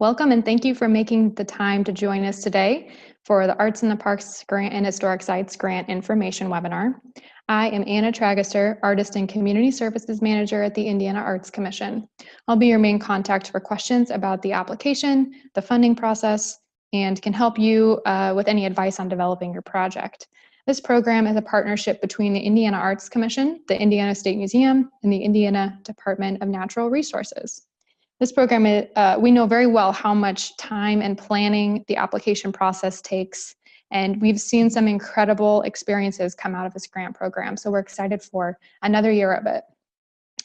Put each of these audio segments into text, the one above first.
Welcome and thank you for making the time to join us today for the Arts in the Parks Grant and Historic Sites Grant Information Webinar. I am Anna Tragesser, Artist and Community Services Manager at the Indiana Arts Commission. I'll be your main contact for questions about the application, the funding process, and can help you with any advice on developing your project. This program is a partnership between the Indiana Arts Commission, the Indiana State Museum, and the Indiana Department of Natural Resources. This program, we know very well how much time and planning the application process takes, and we've seen some incredible experiences come out of this grant program, so we're excited for another year of it.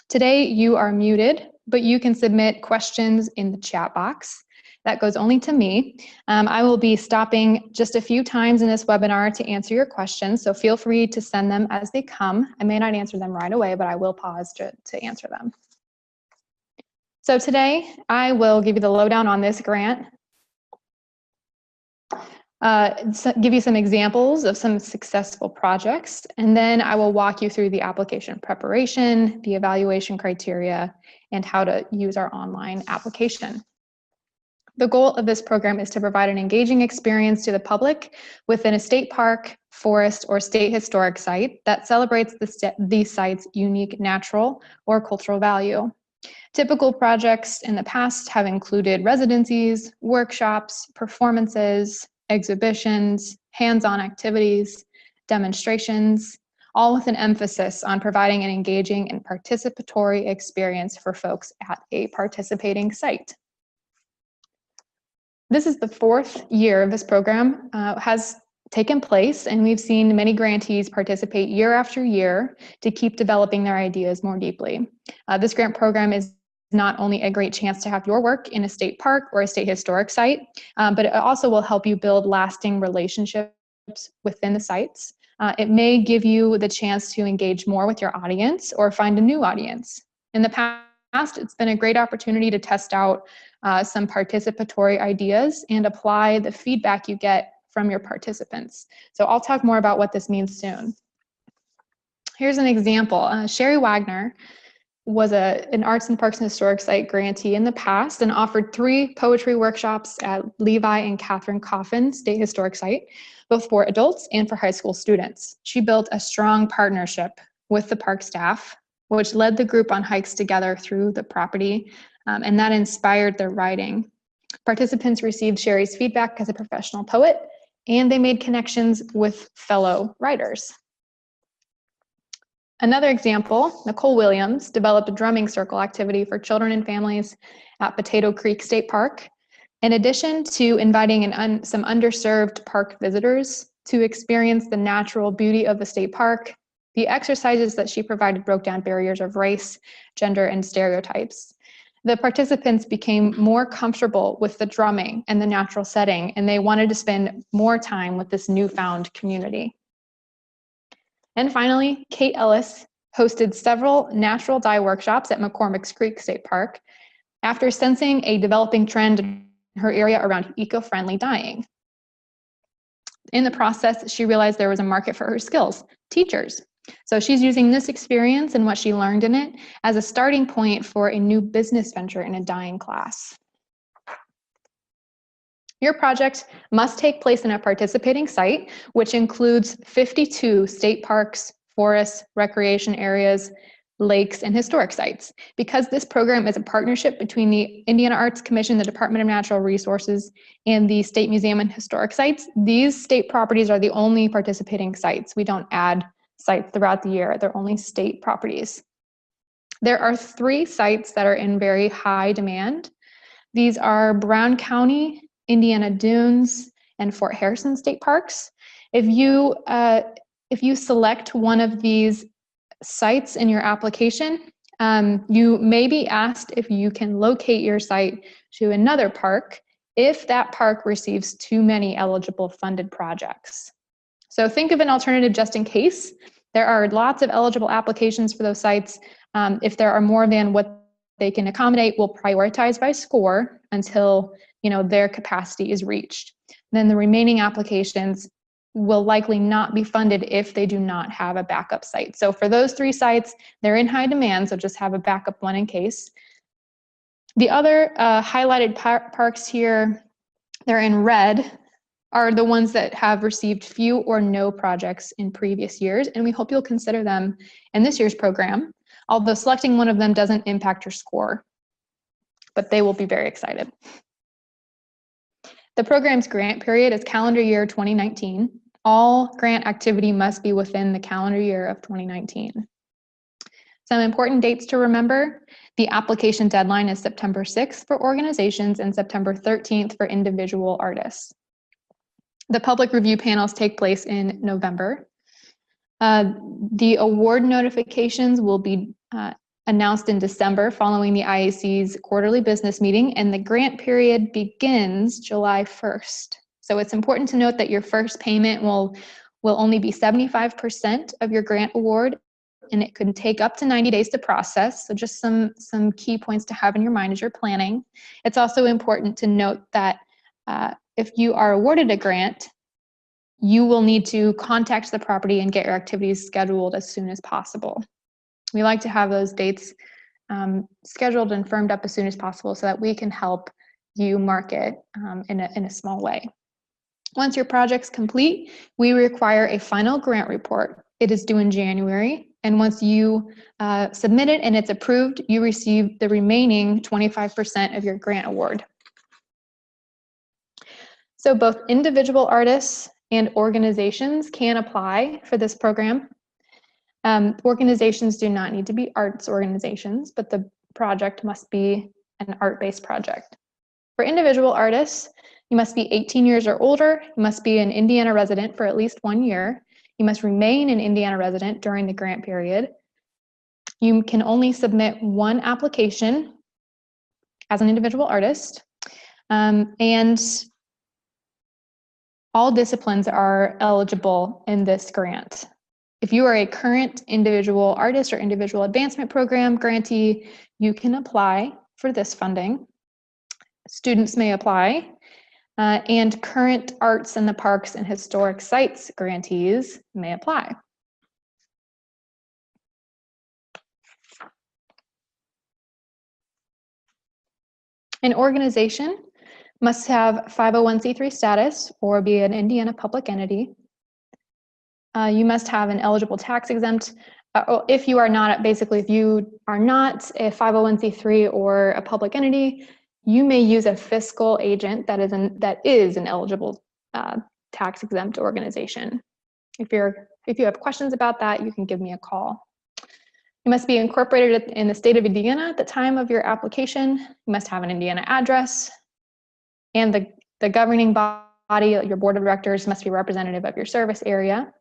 Today, you are muted, but you can submit questions in the chat box. That goes only to me. I will be stopping just a few times in this webinar to answer your questions, so feel free to send them as they come. I may not answer them right away, but I will pause to answer them. So today, I will give you the lowdown on this grant, give you some examples of some successful projects, and then I will walk you through the application preparation, the evaluation criteria, and how to use our online application. The goal of this program is to provide an engaging experience to the public within a state park, forest, or state historic site that celebrates these sites' unique natural or cultural value. Typical projects in the past have included residencies, workshops, performances, exhibitions, hands-on activities, demonstrations, all with an emphasis on providing an engaging and participatory experience for folks at a participating site. This is the fourth year of this program has taken place, and we've seen many grantees participate year after year to keep developing their ideas more deeply. This grant program is not only a great chance to have your work in a state park or a state historic site, but it also will help you build lasting relationships within the sites. It may give you the chance to engage more with your audience or find a new audience. In the past, it's been a great opportunity to test out some participatory ideas and apply the feedback you get from your participants. So I'll talk more about what this means soon. Here's an example. Sherry Wagner was an Arts and Parks and Historic Site grantee in the past and offered 3 poetry workshops at Levi and Catherine Coffin State Historic Site, both for adults and for high school students. She built a strong partnership with the park staff, which led the group on hikes together through the property, and that inspired their writing. Participants received Sherry's feedback as a professional poet, and they made connections with fellow writers. Another example, Nicole Williams developed a drumming circle activity for children and families at Potato Creek State Park. In addition to inviting some underserved park visitors to experience the natural beauty of the state park, the exercises that she provided broke down barriers of race, gender, and stereotypes. The participants became more comfortable with the drumming and the natural setting, and they wanted to spend more time with this newfound community. And finally, Kate Ellis hosted several natural dye workshops at McCormick's Creek State Park after sensing a developing trend in her area around eco-friendly dyeing. In the process, she realized there was a market for her skills, teachers. So she's using this experience and what she learned in it as a starting point for a new business venture in a dyeing class. Your project must take place in a participating site, which includes 52 state parks, forests, recreation areas, lakes, and historic sites. Because this program is a partnership between the Indiana Arts Commission, the Department of Natural Resources, and the State Museum and Historic Sites, these state properties are the only participating sites. We don't add sites throughout the year. They're only state properties. There are 3 sites that are in very high demand. These are Brown County, Indiana Dunes, and Fort Harrison State Parks. If you select one of these sites in your application, you may be asked if you can locate your site to another park if that park receives too many eligible funded projects. So think of an alternative just in case. There are lots of eligible applications for those sites. If there are more than what they can accommodate, we'll prioritize by score until their capacity is reached. Then the remaining applications will likely not be funded if they do not have a backup site. So for those 3 sites, they're in high demand, so just have a backup one in case. The other highlighted parks here, they're in red, are the ones that have received few or no projects in previous years, and we hope you'll consider them in this year's program, although selecting one of them doesn't impact your score, but they will be very excited. The program's grant period is calendar year 2019. All grant activity must be within the calendar year of 2019. Some important dates to remember: the application deadline is September 6th for organizations and September 13th for individual artists. The public review panels take place in November. The award notifications will be announced in December following the IAC's quarterly business meeting, and the grant period begins July 1st. So it's important to note that your first payment will only be 75% of your grant award, and it could take up to 90 days to process. So just some key points to have in your mind as you're planning. It's also important to note that if you are awarded a grant, you will need to contact the property and get your activities scheduled as soon as possible. We like to have those dates scheduled and firmed up as soon as possible so that we can help you market in a small way. Once your project's complete, we require a final grant report. It is due in January, and once you submit it and it's approved, you receive the remaining 25% of your grant award. So both individual artists and organizations can apply for this program. Organizations do not need to be arts organizations, but the project must be an art-based project. For individual artists, you must be 18 years or older, you must be an Indiana resident for at least 1 year, you must remain an Indiana resident during the grant period. You can only submit one application as an individual artist, and all disciplines are eligible in this grant. If you are a current individual artist or individual advancement program grantee, you can apply for this funding. Students may apply, and current arts in the parks and historic sites grantees may apply. An organization must have 501c3 status or be an Indiana public entity. You must have an eligible tax exempt. If you are not, basically, if you are not a 501c3 or a public entity, you may use a fiscal agent that is an eligible tax exempt organization. If you have questions about that, you can give me a call. You must be incorporated in the state of Indiana at the time of your application. You must have an Indiana address, and the governing body, your board of directors, must be representative of your service area.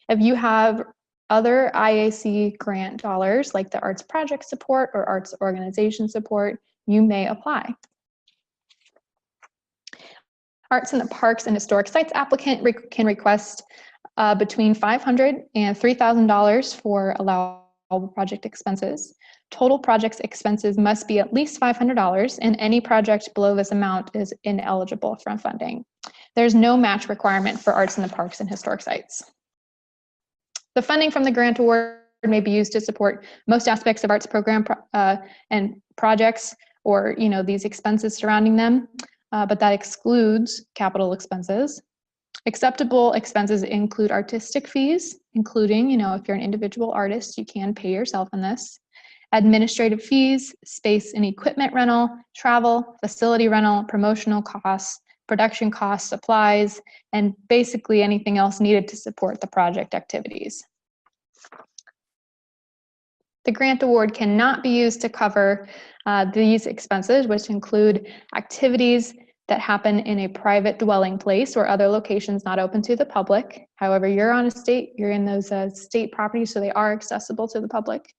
If you have other IAC grant dollars, like the arts project support or arts organization support, you may apply. Arts in the Parks and Historic Sites applicant can request between $500 and $3,000 for allowable project expenses. Total project expenses must be at least $500, and any project below this amount is ineligible from funding. There's no match requirement for Arts in the Parks and Historic Sites. The funding from the grant award may be used to support most aspects of arts program and projects, or these expenses surrounding them, but that excludes capital expenses. Acceptable expenses include artistic fees, including, if you're an individual artist, you can pay yourself in this. Administrative fees, space and equipment rental, travel, facility rental, promotional costs, production costs, supplies, and basically anything else needed to support the project activities. The grant award cannot be used to cover these expenses, which include activities that happen in a private dwelling place or other locations not open to the public. However, you're in those state properties, so they are accessible to the public.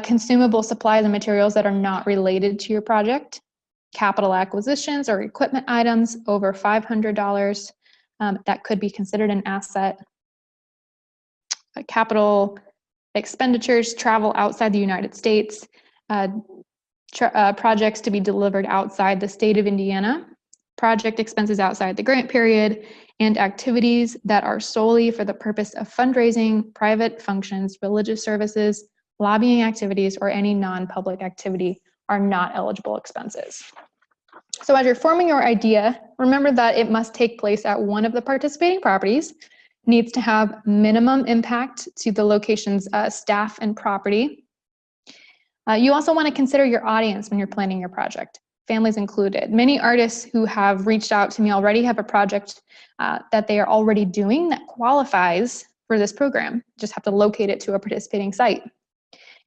Consumable supplies and materials that are not related to your project. Capital acquisitions or equipment items over $500 that could be considered an asset. Capital expenditures, travel outside the United States, projects to be delivered outside the state of Indiana, project expenses outside the grant period, and activities that are solely for the purpose of fundraising, private functions, religious services, lobbying activities, or any non-public activity are not eligible expenses. So as you're forming your idea, remember that it must take place at one of the participating properties, needs to have minimum impact to the location's staff and property. You also want to consider your audience when you're planning your project, families included. Many artists who have reached out to me already have a project that they are already doing that qualifies for this program. Just have to locate it to a participating site.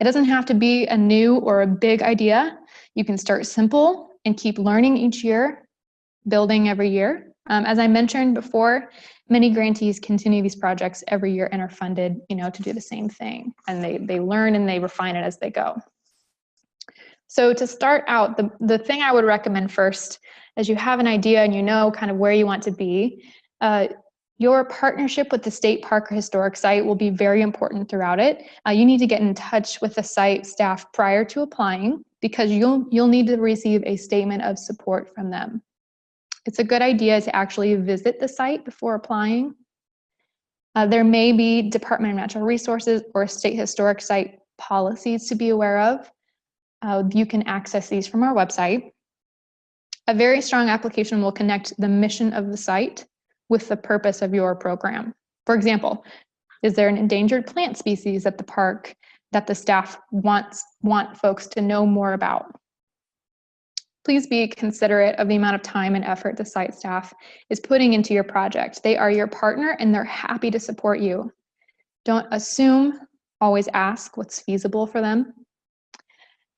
It doesn't have to be a new or a big idea. You can start simple and keep learning each year, building every year. As I mentioned before, many grantees continue these projects every year and are funded, to do the same thing. And they learn and they refine it as they go. So to start out, the thing I would recommend first, as you have an idea and you know kind of where you want to be, your partnership with the state park or historic site will be very important throughout it. You need to get in touch with the site staff prior to applying because you'll need to receive a statement of support from them. It's a good idea to actually visit the site before applying. There may be Department of Natural Resources or state historic site policies to be aware of. You can access these from our website. A very strong application will connect the mission of the site with the purpose of your program. For example, is there an endangered plant species at the park that the staff want folks to know more about? Please be considerate of the amount of time and effort the site staff is putting into your project. They are your partner and they're happy to support you. Don't assume, always ask what's feasible for them.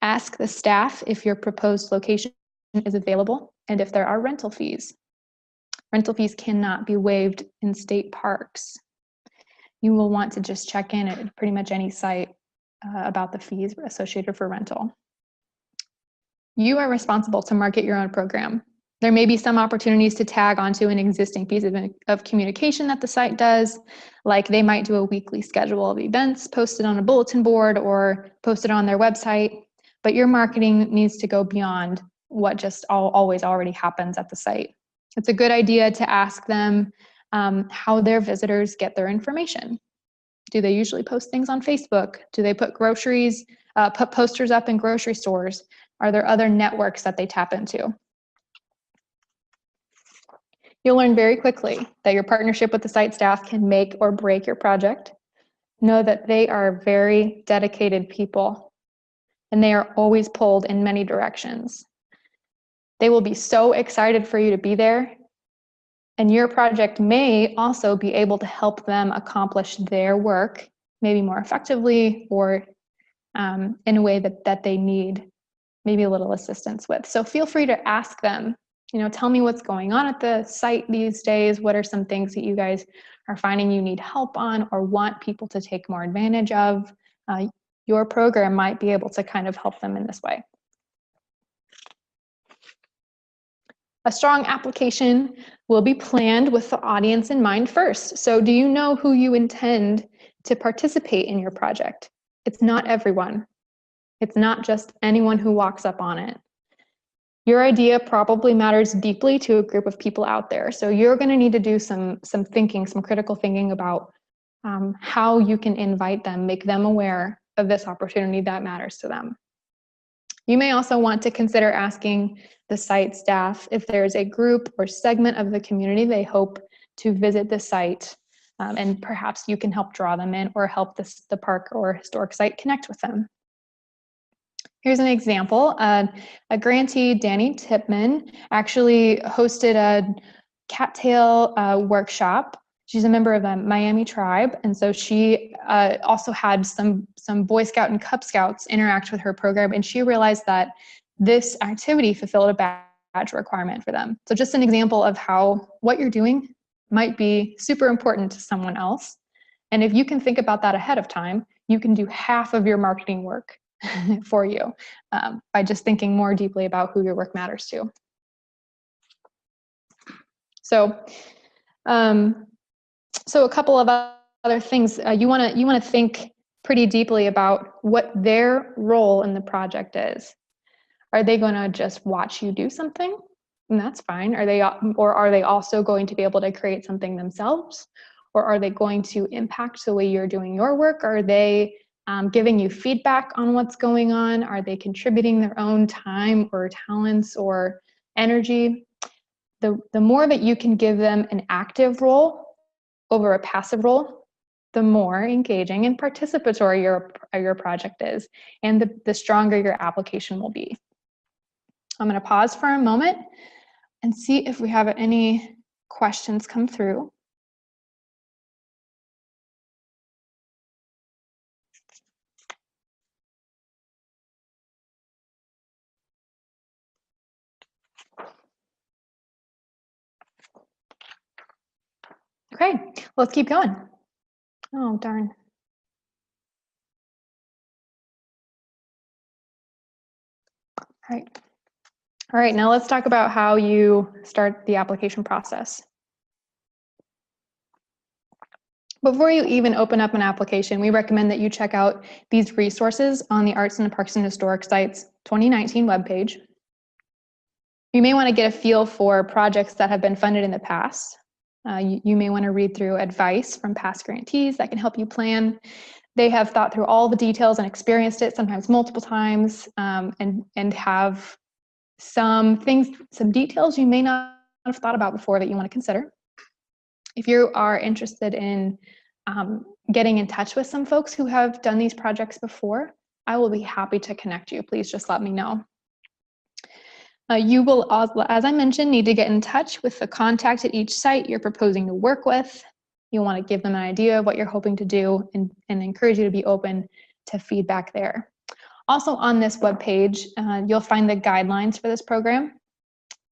Ask the staff if your proposed location is available and if there are rental fees. Rental fees cannot be waived in state parks. You will want to just check in at pretty much any site about the fees associated for rental. You are responsible to market your own program. There may be some opportunities to tag onto an existing piece of communication that the site does, like they might do a weekly schedule of events posted on a bulletin board or posted on their website, but your marketing needs to go beyond what just always already happens at the site. It's a good idea to ask them how their visitors get their information. Do they usually post things on Facebook? Do they put put posters up in grocery stores? Are there other networks that they tap into? You'll learn very quickly that your partnership with the site staff can make or break your project. Know that they are very dedicated people and they are always pulled in many directions. They will be so excited for you to be there, and your project may also be able to help them accomplish their work, maybe more effectively or in a way that they need maybe a little assistance with. So feel free to ask them, tell me what's going on at the site these days. What are some things that you guys are finding you need help on or want people to take more advantage of? Your program might be able to kind of help them in this way. A strong application will be planned with the audience in mind first. So do you know who you intend to participate in your project? It's not everyone. It's not just anyone who walks up on it. Your idea probably matters deeply to a group of people out there. So you're going to need to do some thinking, some critical thinking about how you can invite them, make them aware of this opportunity that matters to them. You may also want to consider asking the site staff if there's a group or segment of the community they hope to visit the site, and perhaps you can help draw them in or help the park or historic site connect with them. Here's an example. A grantee, Danny Tipman, actually hosted a cattail workshop. She's a member of the Miami tribe, and so she also had some Boy Scout and Cub Scouts interact with her program, and she realized that this activity fulfilled a badge requirement for them. So just an example of how what you're doing might be super important to someone else. And if you can think about that ahead of time, you can do half of your marketing work for you by just thinking more deeply about who your work matters to. So a couple of other things, you want to think pretty deeply about what their role in the project is. Are they going to just watch you do something? And that's fine. Are they also going to be able to create something themselves? Or are they going to impact the way you're doing your work? Are they giving you feedback on what's going on. Are they contributing their own time or talents or energy? The more that you can give them an active role over a passive role, the more engaging and participatory your project is, and the stronger your application will be. I'm going to pause for a moment and see if we have any questions come through. Okay, let's keep going. Oh, darn. All right, now let's talk about how you start the application process. Before you even open up an application, we recommend that you check out these resources on the Arts and Parks and Historic Sites 2019 webpage. You may want to get a feel for projects that have been funded in the past. You may want to read through advice from past grantees that can help you plan. They have thought through all the details and experienced it, sometimes multiple times, and have some details you may not have thought about before that you want to consider. If you are interested in getting in touch with some folks who have done these projects before, I will be happy to connect you. Please just let me know. You will, as I mentioned, need to get in touch with the contact at each site you're proposing to work with. You'll want to give them an idea of what you're hoping to do and encourage you to be open to feedback there. Also on this webpage, you'll find the guidelines for this program.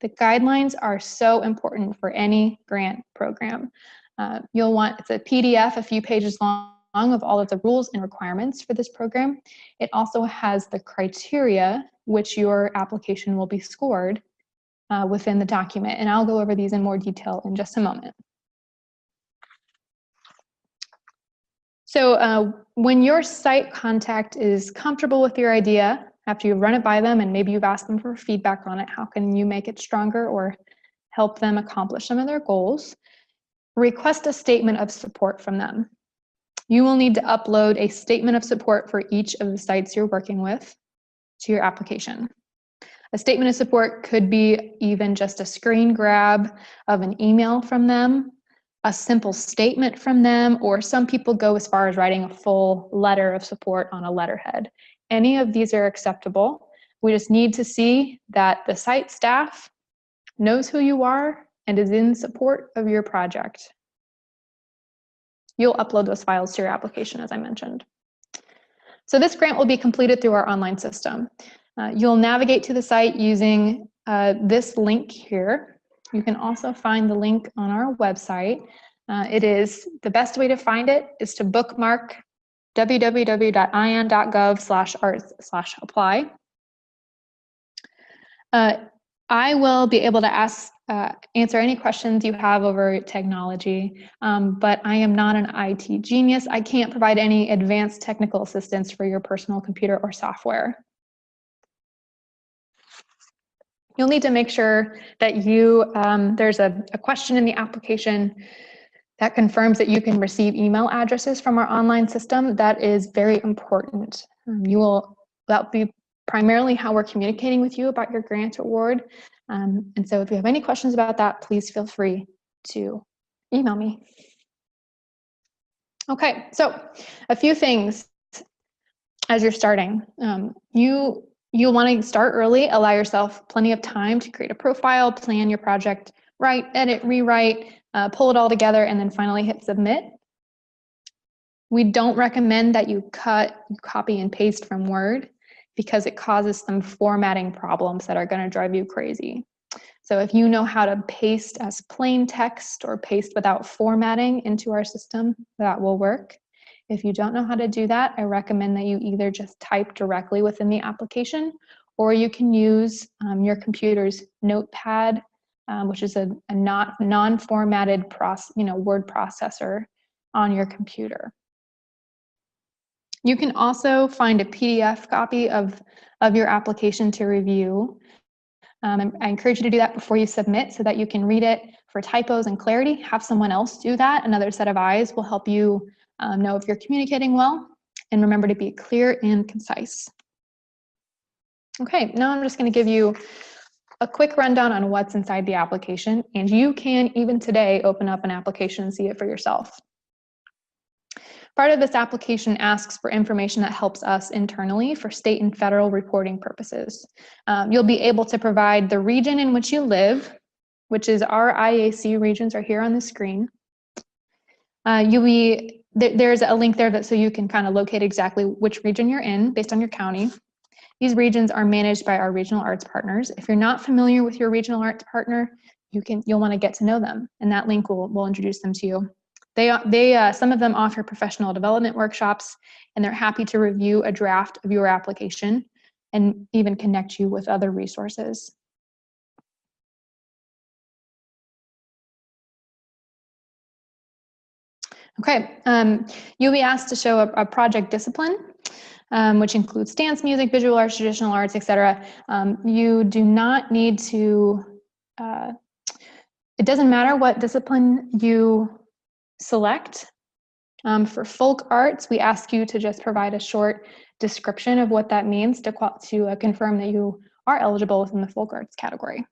The guidelines are so important for any grant program. It's a PDF, a few pages long, of all of the rules and requirements for this program. It also has the criteria which your application will be scored within the document, and I'll go over these in more detail in just a moment. So when your site contact is comfortable with your idea, after you've run it by them and maybe you've asked them for feedback on it, how can you make it stronger or help them accomplish some of their goals? Request a statement of support from them. You will need to upload a statement of support for each of the sites you're working with to your application. A statement of support could be even just a screen grab of an email from them, a simple statement from them, or some people go as far as writing a full letter of support on a letterhead. Any of these are acceptable. We just need to see that the site staff knows who you are and is in support of your project. You'll upload those files to your application, as I mentioned. So this grant will be completed through our online system. You'll navigate to the site using this link here. You can also find the link on our website. The best way to find it is to bookmark www.ian.gov/arts/apply. I will be able to answer any questions you have over technology, but I am not an IT genius. I can't provide any advanced technical assistance for your personal computer or software. You'll need to make sure that there's a question in the application that confirms that you can receive email addresses from our online system. That is very important. That'll be primarily how we're communicating with you about your grant award. And so if you have any questions about that, please feel free to email me. Okay, so a few things as you're starting. You'll want to start early, allow yourself plenty of time to create a profile, plan your project, write, edit, rewrite, pull it all together, and then finally hit submit. We don't recommend that you copy and paste from Word because it causes some formatting problems that are going to drive you crazy. So if you know how to paste as plain text or paste without formatting into our system, that will work. If you don't know how to do that, I recommend that you either just type directly within the application, or you can use your computer's notepad, which is a non-formatted word processor on your computer. You can also find a PDF copy of your application to review. I encourage you to do that before you submit so that you can read it for typos and clarity. Have someone else do that. Another set of eyes will help you know if you're communicating well. And remember to be clear and concise. Okay, now I'm just going to give you a quick rundown on what's inside the application, and you can even today open up an application and see it for yourself. Part of this application asks for information that helps us internally for state and federal reporting purposes. You'll be able to provide the region in which you live, which is our IAC regions are here on the screen. There's a link there so you can kind of locate exactly which region you're in based on your county. These regions are managed by our regional arts partners. If you're not familiar with your regional arts partner, you'll want to get to know them, and that link will introduce them to you. Some of them offer professional development workshops, and they're happy to review a draft of your application and even connect you with other resources. Okay, you'll be asked to show a project discipline, which includes dance, music, visual arts, traditional arts, etc. You do not need to, it doesn't matter what discipline you select. For folk arts, we ask you to just provide a short description of what that means to confirm that you are eligible within the folk arts category.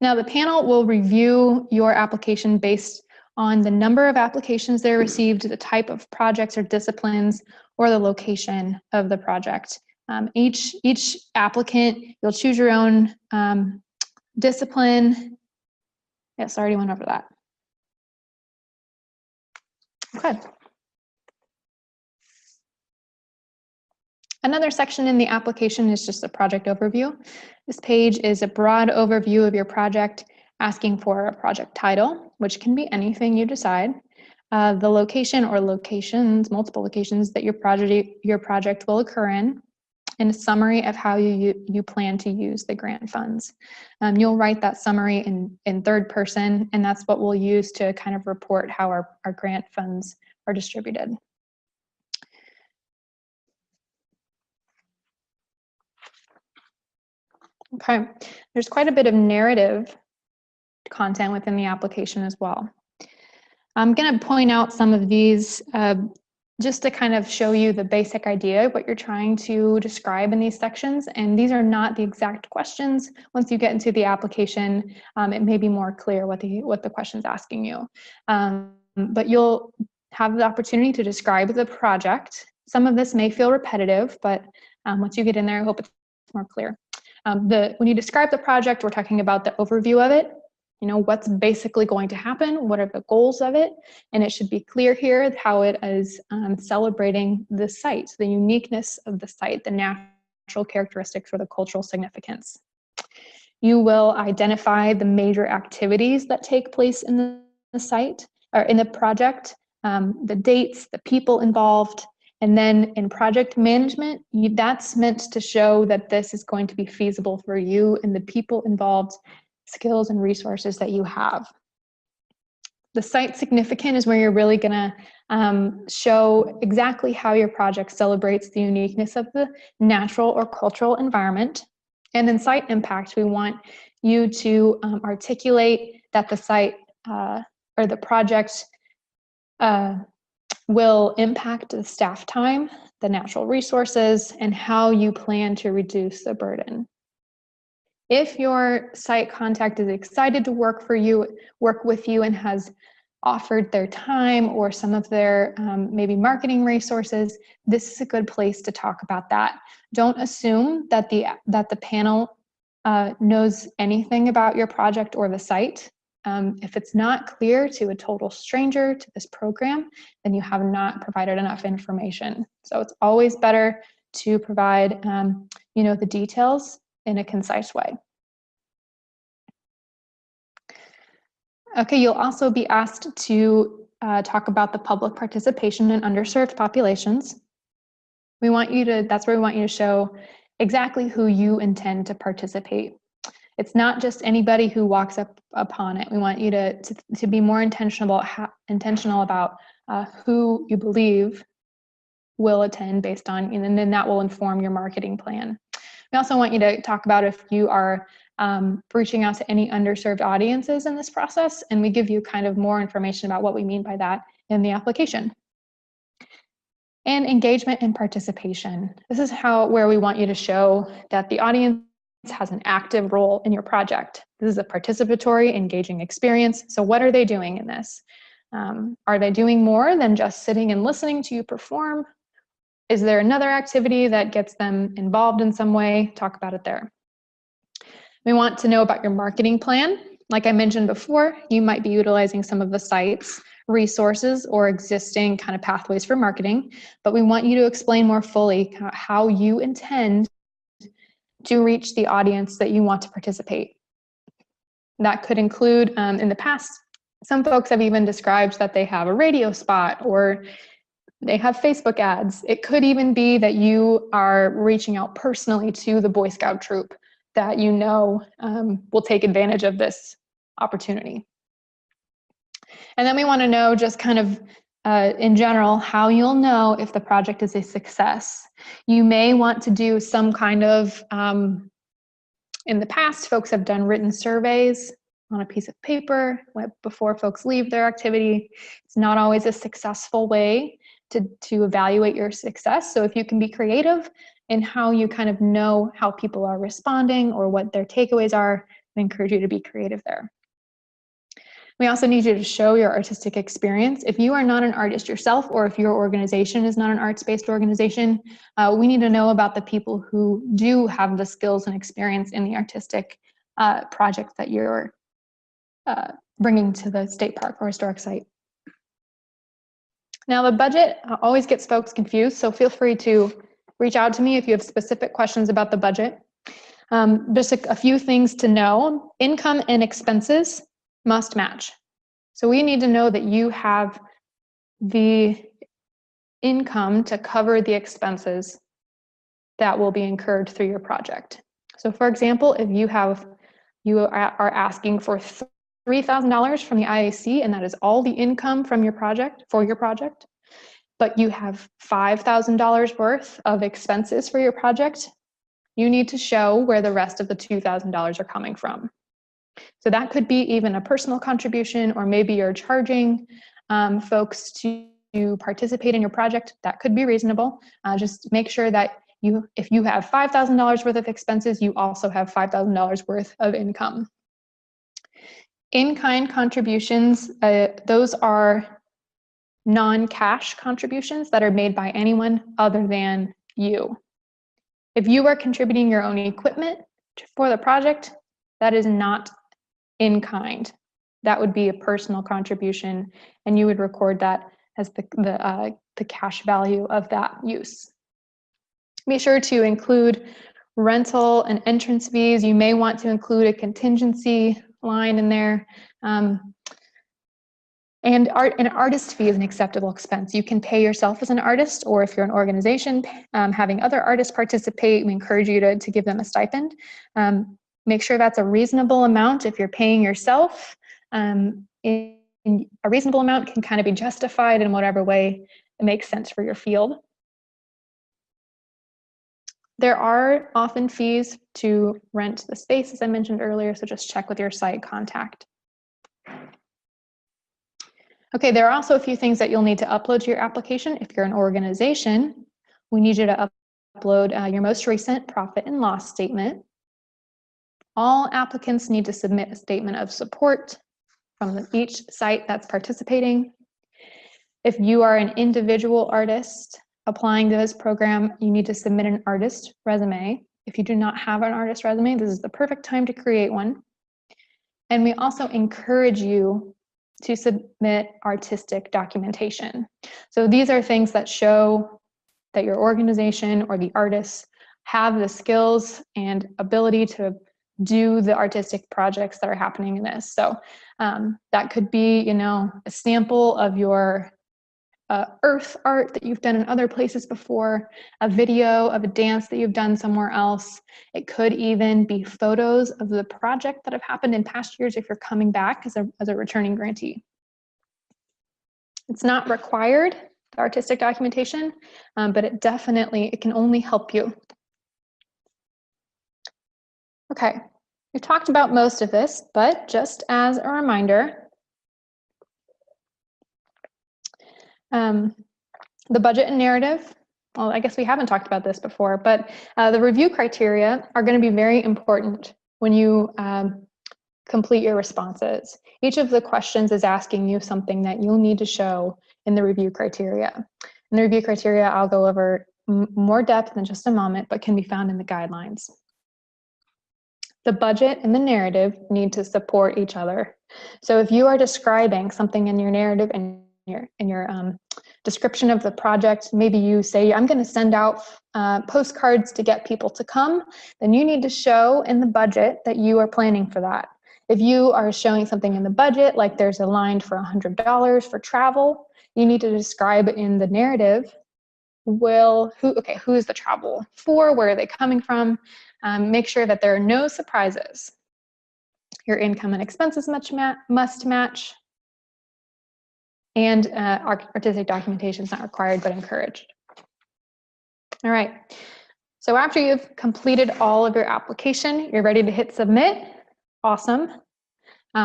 Now, the panel will review your application based on the number of applications that are received, the type of projects or disciplines, or the location of the project. Each applicant, you'll choose your own discipline. Yes, I already went over that. Okay. Another section in the application is just a project overview. This page is a broad overview of your project, asking for a project title, which can be anything you decide, the location or locations, multiple locations that your project will occur in, and a summary of how you plan to use the grant funds. You'll write that summary in third person, and that's what we'll use to kind of report how our grant funds are distributed. Okay, there's quite a bit of narrative content within the application as well. I'm going to point out some of these just to kind of show you the basic idea of what you're trying to describe in these sections. And these are not the exact questions. Once you get into the application, it may be more clear what the question's asking you. But you'll have the opportunity to describe the project. Some of this may feel repetitive, but once you get in there, I hope it's more clear. When you describe the project, we're talking about the overview of it. You know, what's basically going to happen, what are the goals of it, and it should be clear here how it is celebrating the site, the uniqueness of the site, the natural characteristics or the cultural significance. You will identify the major activities that take place in the site, or in the project, the dates, the people involved, and then in project management, that's meant to show that this is going to be feasible for you and the people involved, skills and resources that you have. The site significant is where you're really gonna show exactly how your project celebrates the uniqueness of the natural or cultural environment. And in site impact, we want you to articulate that the site or the project will impact the staff time, the natural resources, and how you plan to reduce the burden. If your site contact is excited to work with you and has offered their time or some of their maybe marketing resources, this is a good place to talk about that. Don't assume that the panel knows anything about your project or the site. If it's not clear to a total stranger to this program, then you have not provided enough information. So it's always better to provide the details in a concise way. Okay, you'll also be asked to talk about the public participation in underserved populations. That's where we want you to show exactly who you intend to participate. It's not just anybody who walks up upon it. We want you to be more intentional about who you believe will attend based on, and then that will inform your marketing plan. We also want you to talk about if you are reaching out to any underserved audiences in this process, and we give you kind of more information about what we mean by that in the application. And engagement and participation. This is where we want you to show that the audience has an active role in your project. This is a participatory, engaging experience. So what are they doing in this? Are they doing more than just sitting and listening to you perform? Is there another activity that gets them involved in some way? Talk about it there. We want to know about your marketing plan. Like I mentioned before, you might be utilizing some of the site's resources or existing kind of pathways for marketing, but we want you to explain more fully how you intend to reach the audience that you want to participate. That could include, in the past, some folks have even described that they have a radio spot or they have Facebook ads. It could even be that you are reaching out personally to the Boy Scout troop that you know will take advantage of this opportunity. And then we want to know just kind of in general how you'll know if the project is a success. You may want to do some kind of, in the past, folks have done written surveys on a piece of paper before folks leave their activity. It's not always a successful way to evaluate your success. So if you can be creative in how you kind of know how people are responding or what their takeaways are, I encourage you to be creative there. We also need you to show your artistic experience. If you are not an artist yourself, or if your organization is not an arts-based organization, we need to know about the people who do have the skills and experience in the artistic project that you're bringing to the state park or historic site. Now, the budget always gets folks confused, so feel free to reach out to me if you have specific questions about the budget. Just a few things to know. Income and expenses must match. So we need to know that you have the income to cover the expenses that will be incurred through your project. So for example, if you are asking for $3,000 from the IAC, and that is all the income from your project, but you have $5,000 worth of expenses for your project, you need to show where the rest of the $2,000 are coming from. So that could be even a personal contribution, or maybe you're charging folks to participate in your project. That could be reasonable. Just make sure that if you have $5,000 worth of expenses, you also have $5,000 worth of income. In-kind contributions, those are non-cash contributions that are made by anyone other than you. If you are contributing your own equipment for the project, that is not in kind. That would be a personal contribution, and you would record that as the cash value of that use. Be sure to include rental and entrance fees. You may want to include a contingency line in there. And an artist fee is an acceptable expense. You can pay yourself as an artist, or if you're an organization having other artists participate, we encourage you to give them a stipend. Make sure that's a reasonable amount. If you're paying yourself, a reasonable amount can kind of be justified in whatever way it makes sense for your field. There are often fees to rent the space, as I mentioned earlier, so just check with your site contact. Okay, there are also a few things that you'll need to upload to your application. If you're an organization, we need you to upload your most recent profit and loss statement. All applicants need to submit a statement of support from each site that's participating. If you are an individual artist applying to this program, you need to submit an artist resume. If you do not have an artist resume, this is the perfect time to create one. And we also encourage you to submit artistic documentation. So these are things that show that your organization or the artists have the skills and ability to do the artistic projects that are happening in this. So that could be, a sample of your earth art that you've done in other places before, a video of a dance that you've done somewhere else. It could even be photos of the project that have happened in past years if you're coming back as a returning grantee. It's not required, the artistic documentation, but it can only help you. Okay, we've talked about most of this, but just as a reminder, The budget and narrative, well, I guess we haven't talked about this before, but the review criteria are going to be very important when you complete your responses. Each of the questions is asking you something that you'll need to show in the review criteria. And the review criteria I'll go over more depth in just a moment, but can be found in the guidelines. The budget and the narrative need to support each other. So if you are describing something in your narrative and in your description of the project, maybe you say, I'm going to send out postcards to get people to come, then you need to show in the budget that you are planning for that. If you are showing something in the budget, like there's a line for $100 for travel, you need to describe in the narrative, who is the travel for, where are they coming from? Make sure that there are no surprises. Your income and expenses must match. And artistic documentation is not required, but encouraged. All right, so after you've completed all of your application, you're ready to hit submit. Awesome.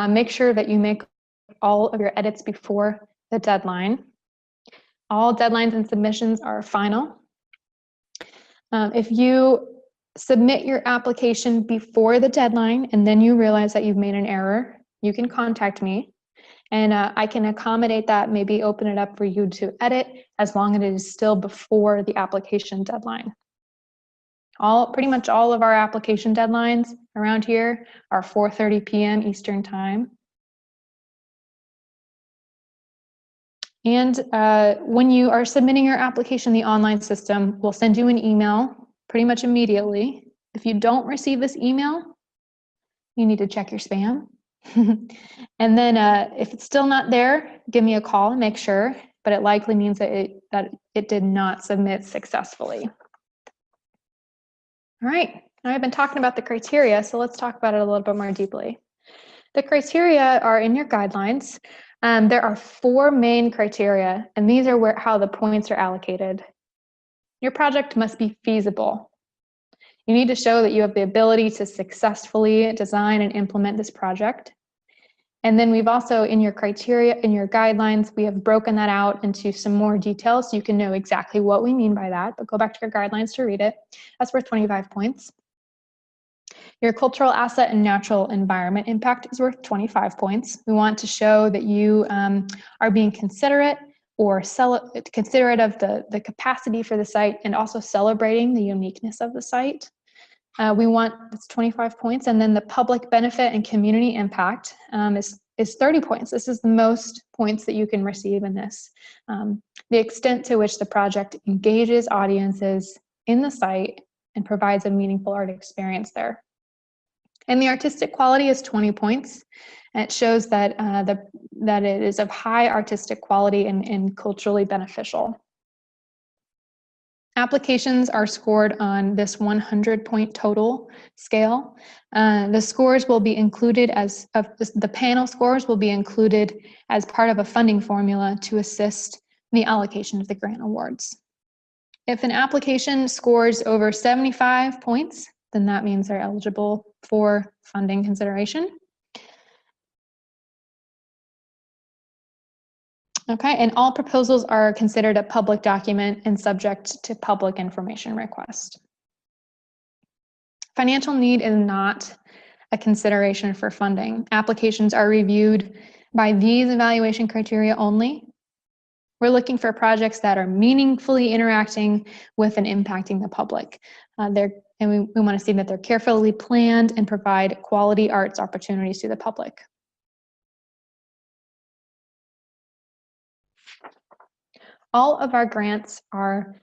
Make sure that you make all of your edits before the deadline. All deadlines and submissions are final. If you submit your application before the deadline and then you realize that you've made an error, you can contact me and I can accommodate that, maybe open it up for you to edit as long as it is still before the application deadline. Pretty much all of our application deadlines around here are 4:30 p.m. Eastern Time. And when you are submitting your application, the online system will send you an email pretty much immediately. If you don't receive this email, you need to check your spam. And then if it's still not there, give me a call and make sure, but it likely means that it did not submit successfully. All right, now I've been talking about the criteria, so let's talk about it a little bit more deeply. The criteria are in your guidelines. There are 4 main criteria, and these are how the points are allocated. Your project must be feasible. You need to show that you have the ability to successfully design and implement this project. And then we've also, in your criteria, in your guidelines, we have broken that out into some more details so you can know exactly what we mean by that, but go back to your guidelines to read it. That's worth 25 points. Your cultural asset and natural environment impact is worth 25 points. We want to show that you are being considerate or considerate of the capacity for the site and also celebrating the uniqueness of the site. It's 25 points, and then the public benefit and community impact is 30 points. This is the most points that you can receive in this. The extent to which the project engages audiences in the site and provides a meaningful art experience there. And the artistic quality is 20 points. And it shows that, that it is of high artistic quality and culturally beneficial. Applications are scored on this 100-point total scale. The scores will be included the panel scores will be included as part of a funding formula to assist in the allocation of the grant awards. If an application scores over 75 points, then that means they're eligible for funding consideration. Okay, and all proposals are considered a public document and subject to public information request. Financial need is not a consideration for funding. Applications are reviewed by these evaluation criteria only. We're looking for projects that are meaningfully interacting with and impacting the public. We want to see that they're carefully planned and provide quality arts opportunities to the public. All of our grants are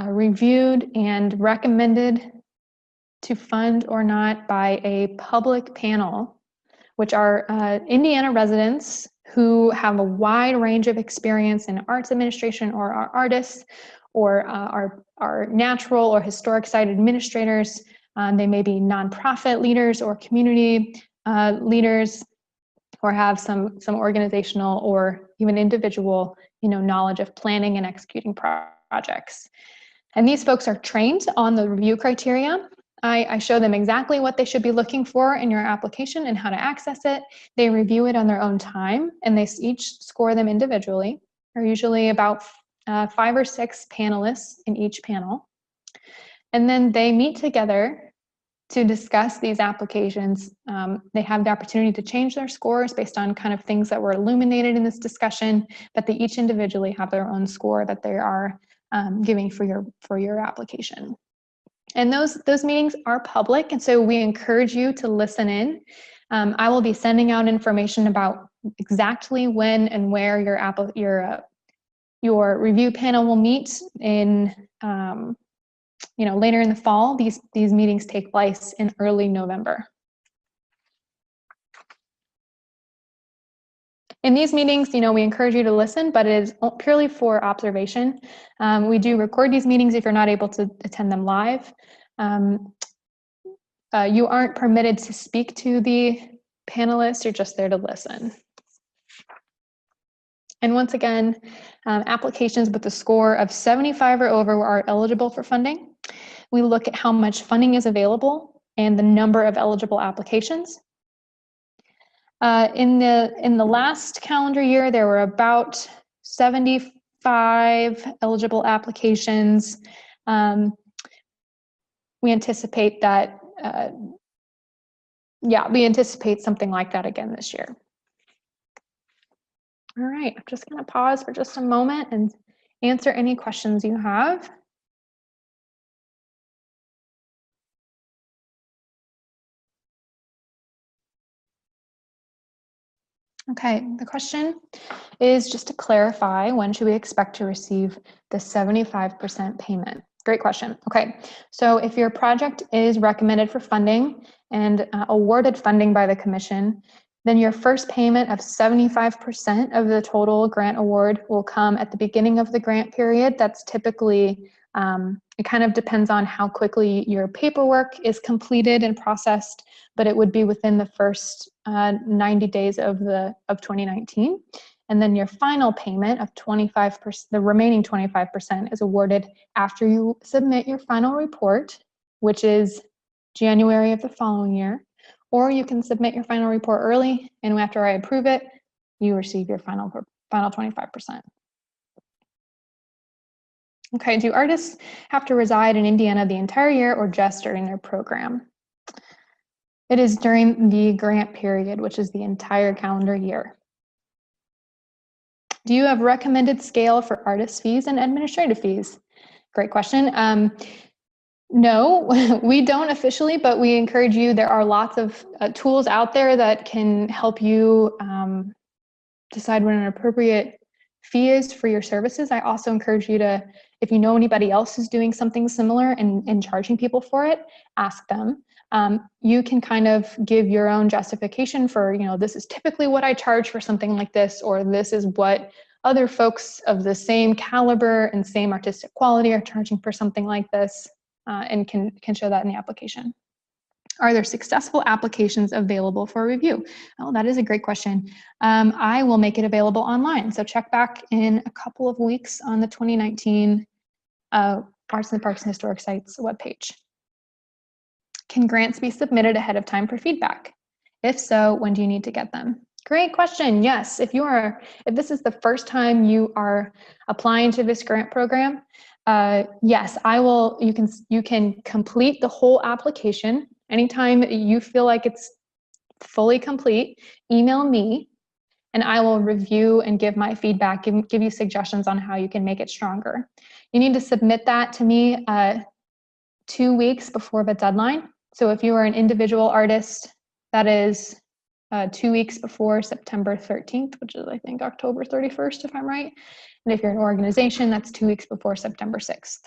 reviewed and recommended to fund or not by a public panel, which are Indiana residents who have a wide range of experience in arts administration or are artists or are natural or historic site administrators. They may be nonprofit leaders or community leaders or have some organizational or even individual knowledge of planning and executing projects. And these folks are trained on the review criteria. I show them exactly what they should be looking for in your application and how to access it. They review it on their own time, and they each score them individually. They're usually about 5 or 6 panelists in each panel. And then they meet together to discuss these applications. They have the opportunity to change their scores based on kind of things that were illuminated in this discussion, but they each individually have their own score that they are giving for your application. And those meetings are public, and so we encourage you to listen in. I will be sending out information about exactly when and where your review panel will meet in later in the fall. These meetings take place in early November. In these meetings, we encourage you to listen, but it is purely for observation. We do record these meetings if you're not able to attend them live. You aren't permitted to speak to the panelists, you're just there to listen. And once again, applications with a score of 75 or over are eligible for funding. We look at how much funding is available and the number of eligible applications. In the last calendar year, there were about 75 eligible applications. We anticipate that, we anticipate something like that again this year. All right, I'm just going to pause for just a moment and answer any questions you have. Okay, the question is just to clarify, when should we expect to receive the 75% payment? Great question. Okay, so if your project is recommended for funding and awarded funding by the commission, then your first payment of 75% of the total grant award will come at the beginning of the grant period. That's typically, it kind of depends on how quickly your paperwork is completed and processed, but it would be within the first 90 days of 2019. And then your final payment of 25%, the remaining 25% is awarded after you submit your final report, which is January of the following year. Or you can submit your final report early, and after I approve it, you receive your final 25%. Okay, do artists have to reside in Indiana the entire year or just during their program? It is during the grant period, which is the entire calendar year. Do you have recommended scale for artist fees and administrative fees? Great question. No, we don't officially, but we encourage you. There are lots of tools out there that can help you decide what an appropriate fee is for your services. I also encourage you to, if you know anybody else who's doing something similar and charging people for it, ask them. You can kind of give your own justification for, this is typically what I charge for something like this, or this is what other folks of the same caliber and same artistic quality are charging for something like this, and can show that in the application. Are there successful applications available for review? Oh, that is a great question. I will make it available online. So check back in a couple of weeks on the 2019 Arts in the Parks and Historic Sites webpage. Can grants be submitted ahead of time for feedback? If so, when do you need to get them? Great question. Yes, if this is the first time you are applying to this grant program, yes, you can complete the whole application. Anytime you feel like it's fully complete, email me and I will review and give my feedback, give you suggestions on how you can make it stronger. You need to submit that to me 2 weeks before the deadline. So if you are an individual artist, that is 2 weeks before September 13th, which is, I think, October 31st, if I'm right. And if you're an organization, that's 2 weeks before September 6th.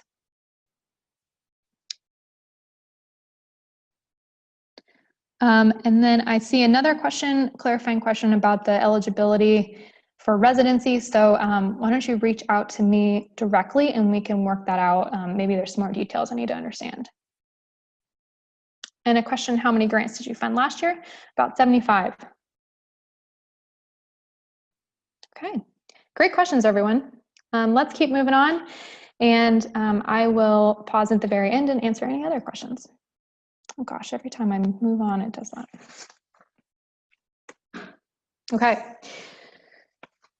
And then I see another question, clarifying question about the eligibility for residency. So why don't you reach out to me directly and we can work that out. Maybe there's some more details I need to understand. And a question, how many grants did you fund last year? About 75. Okay, great questions, everyone. Let's keep moving on. And I will pause at the very end and answer any other questions. Oh gosh, every time I move on, it does that. Okay.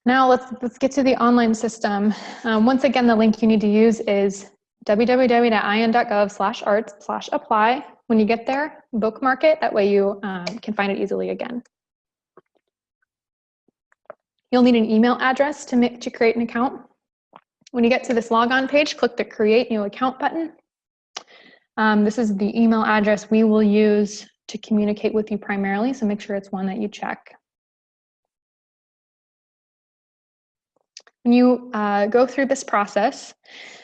Now let's get to the online system. Once again, the link you need to use is www.in.gov/arts/apply. When you get there, bookmark it. That way you can find it easily again. You'll need an email address to create an account. When you get to this logon page, click the Create New Account button. This is the email address we will use to communicate with you primarily, so make sure it's one that you check. When you go through this process,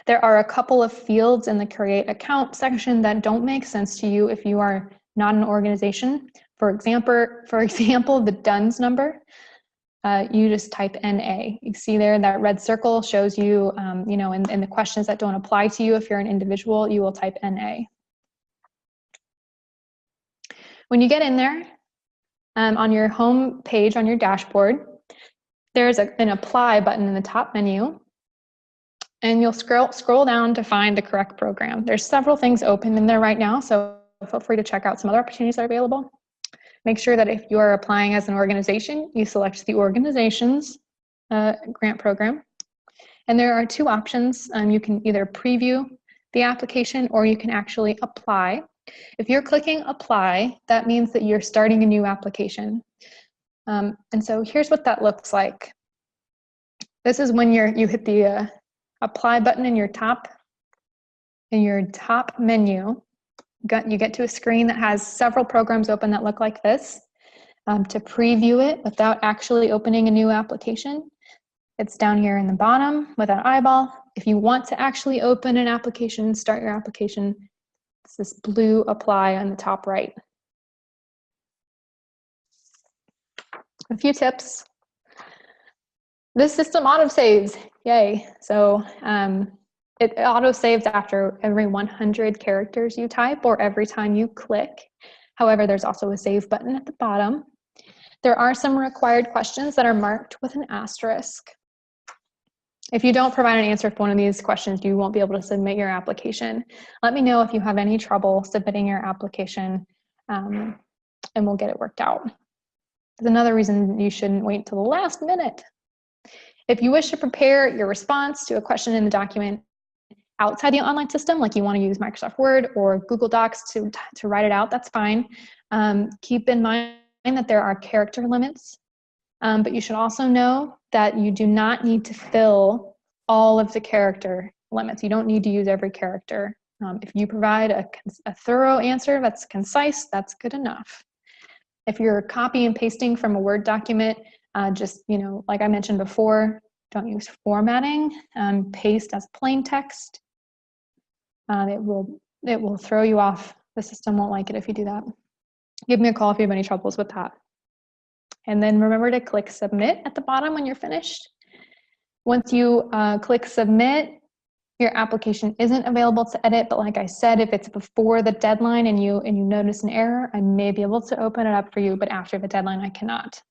there are a couple of fields in the Create Account section that don't make sense to you if you are not an organization. For example, the DUNS number, you just type NA. You see there that red circle shows you, in the questions that don't apply to you, if you're an individual, you will type NA. When you get in there, on your home page on your dashboard, there's an Apply button in the top menu, and you'll scroll down to find the correct program. There's several things open in there right now, so feel free to check out some other opportunities that are available. Make sure that if you are applying as an organization, you select the organization's grant program. And there are two options. You can either preview the application or you can actually apply. If you're clicking Apply, that means that you're starting a new application. And so here's what that looks like. This is when you hit the Apply button in your top menu. You get to a screen that has several programs open that look like this. To preview it without actually opening a new application, it's down here in the bottom with an eyeball. If you want to actually open an application, start your application, it's this blue Apply on the top right. A few tips. This system auto-saves, yay. So it auto-saves after every 100 characters you type or every time you click. However, there's also a save button at the bottom. There are some required questions that are marked with an asterisk. If you don't provide an answer for one of these questions, you won't be able to submit your application. Let me know if you have any trouble submitting your application, and we'll get it worked out. There's another reason you shouldn't wait till the last minute. If you wish to prepare your response to a question in the document outside the online system, like you want to use Microsoft Word or Google Docs to write it out, that's fine. Keep in mind that there are character limits, but you should also know that you do not need to fill all of the character limits. You don't need to use every character. If you provide a thorough answer that's concise, that's good enough. If you're copy and pasting from a Word document, just, like I mentioned before, don't use formatting. Paste as plain text. It will throw you off. The system won't like it if you do that. Give me a call if you have any troubles with that. And then remember to click Submit at the bottom when you're finished. Once you click Submit, your application isn't available to edit, but like I said, if it's before the deadline and you notice an error, I may be able to open it up for you, but after the deadline, I cannot.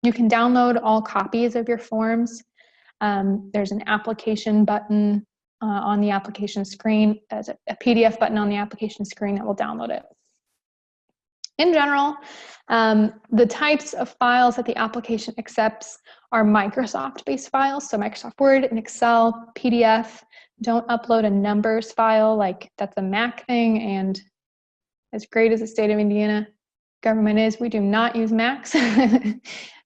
You can download all copies of your forms. There's an application button on the application screen. There's a PDF button on the application screen that will download it. In general, the types of files that the application accepts are Microsoft-based files, so Microsoft Word and Excel, PDF. Don't upload a numbers file, like that's a Mac thing, and as great as the state of Indiana government is, we do not use Macs.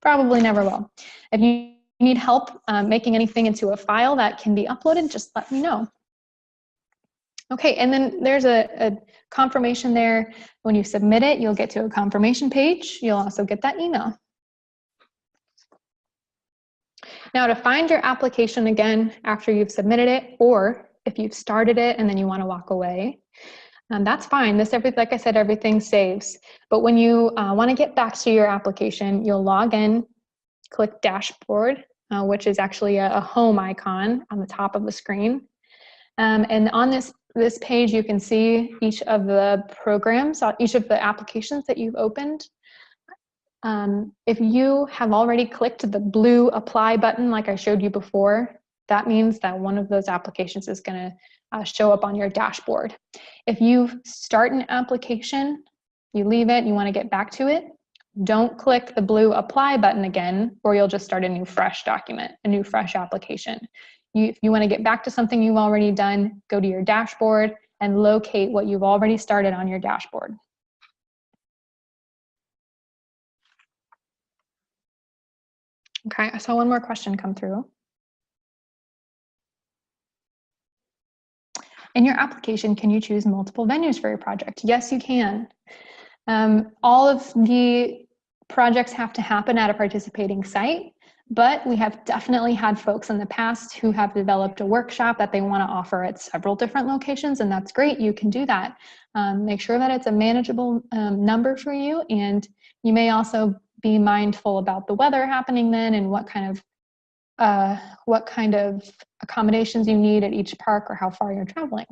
Probably never will. If you need help making anything into a file that can be uploaded, just let me know. Okay, and then there's a confirmation there. When you submit it, you'll get to a confirmation page. You'll also get that email. Now, to find your application again after you've submitted it, or if you've started it and then you want to walk away, that's fine. Like I said, everything saves. But when you want to get back to your application, you'll log in, click Dashboard, which is actually a home icon on the top of the screen. And on this page, you can see each of the programs, each of the applications that you've opened. If you have already clicked the blue Apply button like I showed you before, that means that one of those applications is going to show up on your dashboard. If you start an application, you leave it, you want to get back to it, Don't click the blue apply button again, or you'll just start a new fresh document, a new fresh application. If you want to get back to something you've already done, go to your dashboard and locate what you've already started on your dashboard. Okay, I saw one more question come through. In your application, can you choose multiple venues for your project? Yes, you can. All of the projects have to happen at a participating site, but we have definitely had folks in the past who have developed a workshop that they want to offer at several different locations, and that's great. You can do that. Make sure that it's a manageable number for you, and you may also be mindful about the weather happening then and what kind of accommodations you need at each park or how far you're traveling.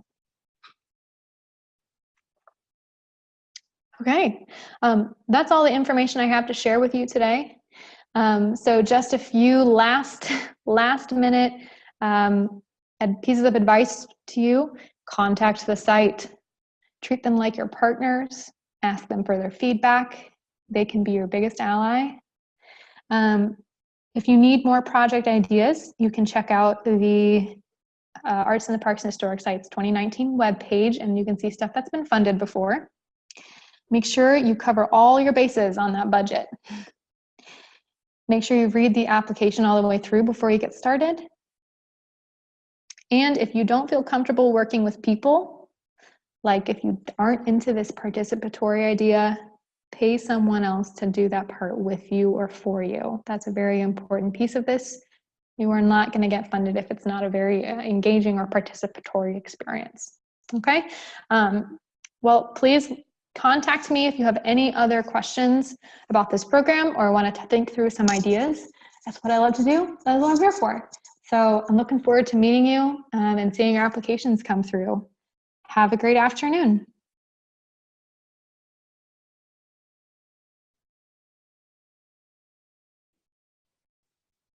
Okay, that's all the information I have to share with you today. So just a few last minute pieces of advice to you. Contact the site, treat them like your partners, ask them for their feedback. They can be your biggest ally. If you need more project ideas, you can check out the Arts in the Parks and Historic Sites 2019 webpage, and you can see stuff that's been funded before. Make sure you cover all your bases on that budget. Make sure you read the application all the way through before you get started. And if you don't feel comfortable working with people, like if you aren't into this participatory idea, pay someone else to do that part with you or for you. That's a very important piece of this. You are not going to get funded if it's not a very engaging or participatory experience. Okay? Well, please contact me if you have any other questions about this program or want to think through some ideas. That's what I love to do. That's what I'm here for. So I'm looking forward to meeting you and seeing your applications come through. Have a great afternoon.